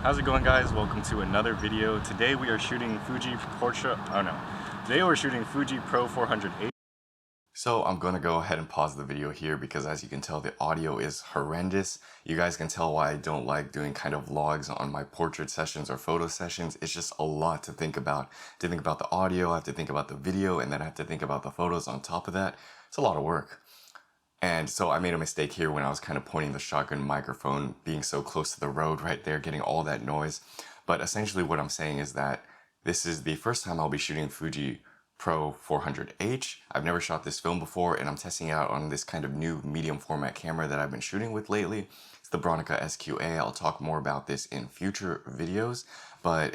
How's it going, guys? Welcome to another video. Today we are shooting Fuji Pro 408. So I'm gonna go ahead and pause the video here because, as you can tell, the audio is horrendous. You guys can tell why I don't like doing kind of vlogs on my portrait sessions or photo sessions. It's just a lot to think about. To think about the audio, I have to think about the video, and then I have to think about the photos on top of that. It's a lot of work. And so I made a mistake here when I was kind of pointing the shotgun microphone, being so close to the road right there, getting all that noise. But essentially what I'm saying is that this is the first time I'll be shooting Fuji Pro 400H. I've never shot this film before, and I'm testing it out on this kind of new medium format camera that I've been shooting with lately. It's the Bronica SQA. I'll talk more about this in future videos, but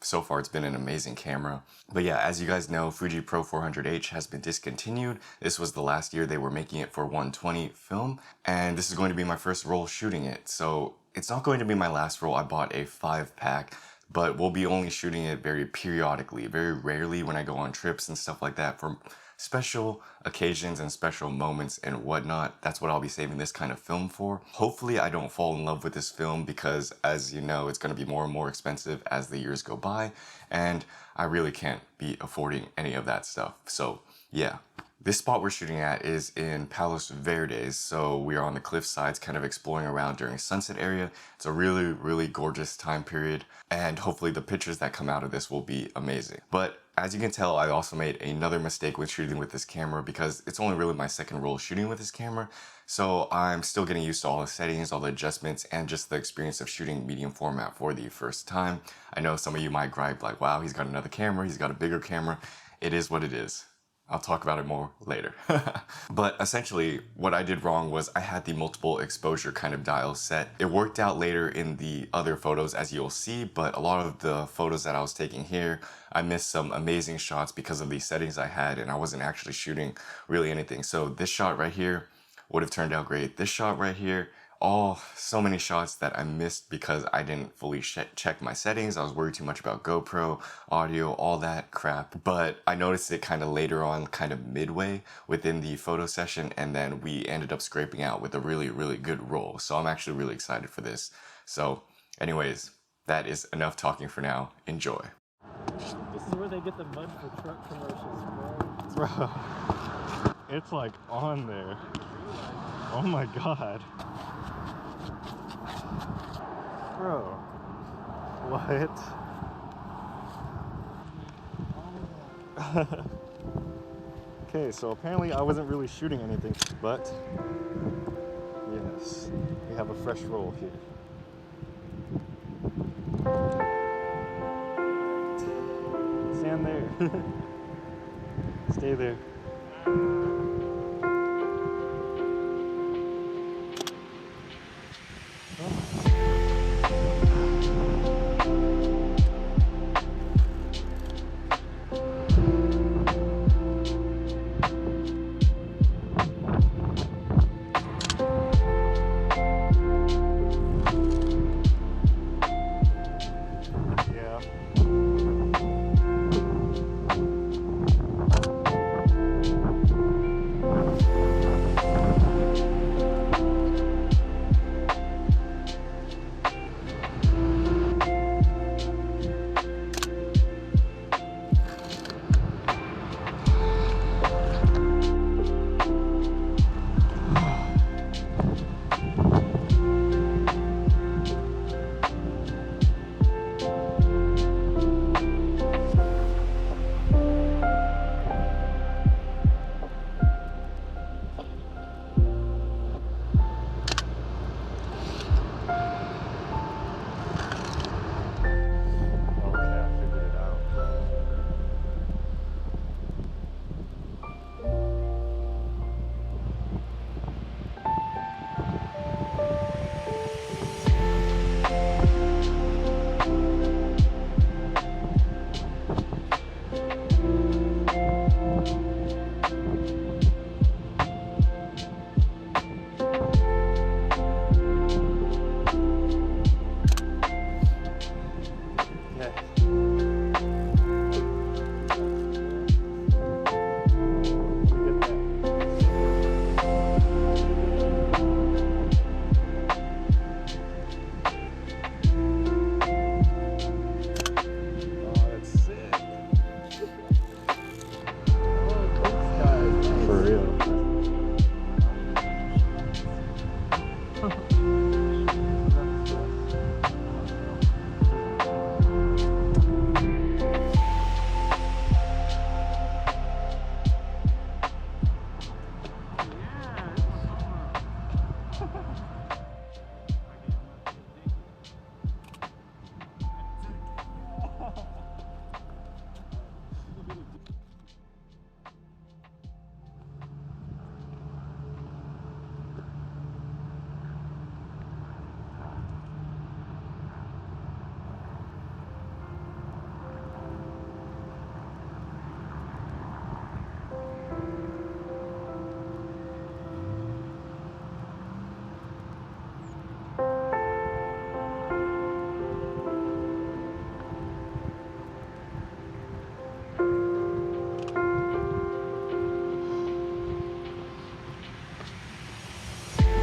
so far it's been an amazing camera. But yeah, as you guys know, Fuji Pro 400H has been discontinued. This was the last year they were making it for 120 film, and this is going to be my first roll shooting it. So it's not going to be my last roll. I bought a 5-pack, but we'll be only shooting it very periodically, very rarely when I go on trips and stuff like that for special occasions and special moments and whatnot. That's what I'll be saving this kind of film for. Hopefully I don't fall in love with this film because, as you know, it's going to be more and more expensive as the years go by, and I really can't be affording any of that stuff. So yeah. This spot we're shooting at is in Palos Verdes, so we are on the cliff sides kind of exploring around during sunset area. It's a really, really gorgeous time period, and hopefully the pictures that come out of this will be amazing. But as you can tell, I also made another mistake with shooting with this camera because it's only really my second roll shooting with this camera, so I'm still getting used to all the settings, all the adjustments, and just the experience of shooting medium format for the first time. I know some of you might gripe like, wow, he's got another camera, he's got a bigger camera. It is what it is. I'll talk about it more later. But essentially, what I did wrong was I had the multiple exposure kind of dial set. It worked out later in the other photos, as you'll see, but a lot of the photos that I was taking here, I missed some amazing shots because of the settings I had, and I wasn't actually shooting really anything. So this shot right here would have turned out great. This shot right here, so many shots that I missed because I didn't fully check my settings. I was worried too much about GoPro, audio, all that crap. But I noticed it kind of later on, kind of midway within the photo session, and then we ended up scraping out with a really, really good roll. So I'm actually really excited for this. So anyways, that is enough talking for now. Enjoy. This is where they get the mud for truck commercials, bro. Bro, it's like on there. Oh my god. Bro, what? Okay, so apparently I wasn't really shooting anything, but yes, we have a fresh roll here. Stand there. Stay there.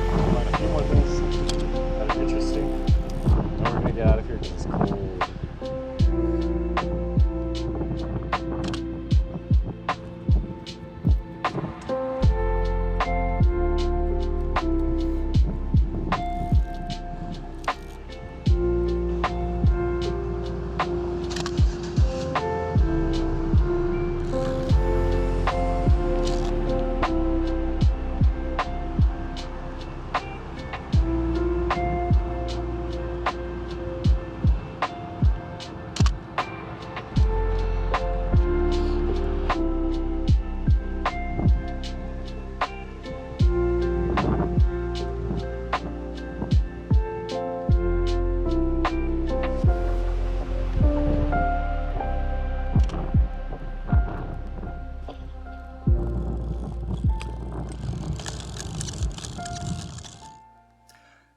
Find a few more things that are interesting. And we're gonna get out of here because it's cold.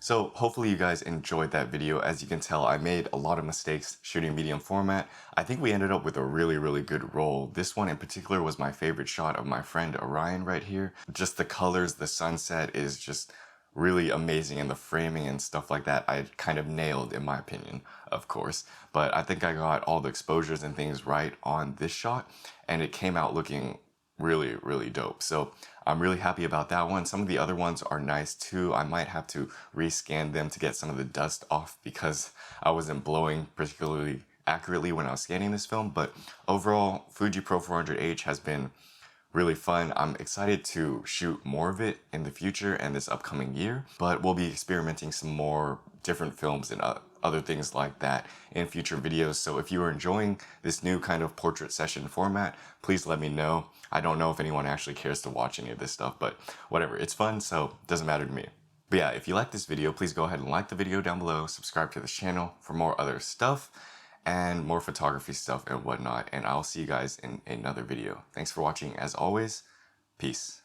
So hopefully you guys enjoyed that video. As you can tell, I made a lot of mistakes shooting medium format. I think we ended up with a really good roll. This one in particular was my favorite shot of my friend Orion right here. Just the colors, the sunset is just really amazing, and the framing and stuff like that I kind of nailed in my opinion, of course. But I think I got all the exposures and things right on this shot, and it came out looking really dope. So I'm really happy about that one. Some of the other ones are nice too. I might have to rescan them to get some of the dust off because I wasn't blowing particularly accurately when I was scanning this film. But overall, Fuji Pro 400H has been really fun. I'm excited to shoot more of it in the future and this upcoming year, but we'll be experimenting some more different films and other things like that in future videos. So if you are enjoying this new kind of portrait session format, please let me know. I don't know if anyone actually cares to watch any of this stuff, but whatever, it's fun, so it doesn't matter to me. But yeah, if you like this video, please go ahead and like the video down below, subscribe to this channel for more other stuff and more photography stuff and whatnot, and I'll see you guys in another video. Thanks for watching as always. Peace.